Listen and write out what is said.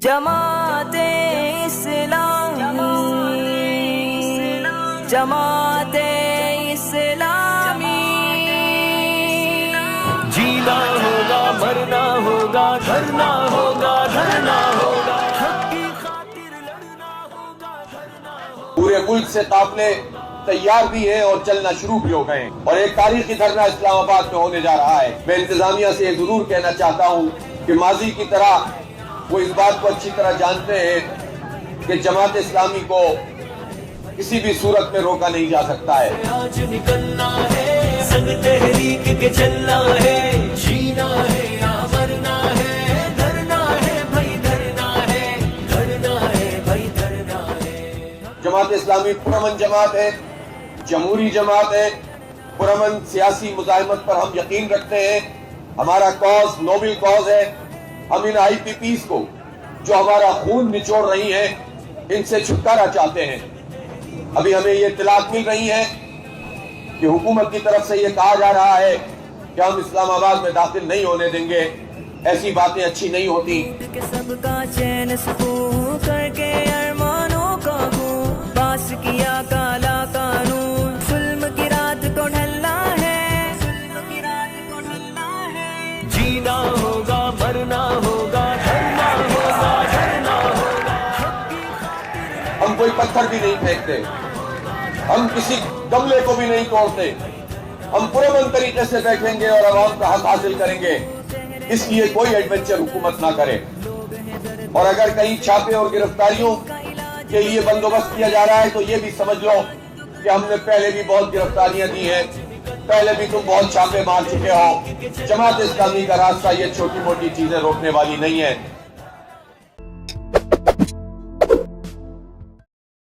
جماعت اسلامی، جماعت اسلامی، جینا ہوگا مرنا ہوگا دھرنا ہوگا دھرنا ہوگا حق کی خاطر لڑنا ہوگا دھرنا ہوگا۔ پورے ملک سے قافلے تیار بھی ہیں اور چلنا شروع بھی ہو گئے ہیں اور ایک تاریخی دھرنا اسلام آباد میں ہونے جا رہا ہے۔ میں انتظامیہ سے یہ ضرور کہنا چاہتا ہوں کہ ماضی کی طرح وہ اس بات کو اچھی طرح جانتے ہیں کہ جماعت اسلامی کو کسی بھی صورت میں روکا نہیں جا سکتا ہے۔ آج نکلنا ہے سنگ تحریک کے چلنا ہے، جینا ہے یا مرنا ہے، دھرنا ہے بھائی دھرنا ہے، دھرنا ہے بھائی دھرنا ہے۔ جماعت اسلامی پرامن جماعت ہے، جمہوری جماعت ہے، پرامن سیاسی مزاحمت پر ہم یقین رکھتے ہیں۔ ہمارا کاز نوبل کاز ہے۔ ہم ان آئی پی پیز کو جو ہمارا خون نچوڑ رہی ہیں ان سے چھٹکارا چاہتے ہیں۔ ابھی ہمیں یہ اطلاعات مل رہی ہے کہ حکومت کی طرف سے یہ کہا جا رہا ہے کہ ہم اسلام آباد میں داخل نہیں ہونے دیں گے۔ ایسی باتیں اچھی نہیں ہوتی۔ کہ سب کا چین سکون کر کے ارمانوں کا خون پاس کیا کالا قانون، ظلم کی رات کو ڈھلنا ہے، ظلم کی رات کو ڈھلنا ہے۔ جینا ہوگا مرنا ہوگا دھرنا ہوگا دھرنا ہوگا حق کی خاطر۔ ہم کوئی پتھر بھی نہیں پھینکتے، ہم کسی گملے کو بھی نہیں توڑتے، ہم پرامن طریقے سے بیٹھیں گے اور عوام کا حق حاصل کریں گے۔ اس لیے کوئی ایڈونچر حکومت نہ کرے، اور اگر کہیں چھاپے اور گرفتاریوں کے لیے بندوبست کیا جا رہا ہے تو یہ بھی سمجھ لو کہ ہم نے پہلے بھی بہت گرفتاریاں دی ہیں، پہلے بھی تم بہت چھاپے مار چکے ہو۔ جماعت اسلامی کا راستہ یہ چھوٹی موٹی چیزیں روکنے والی نہیں ہے۔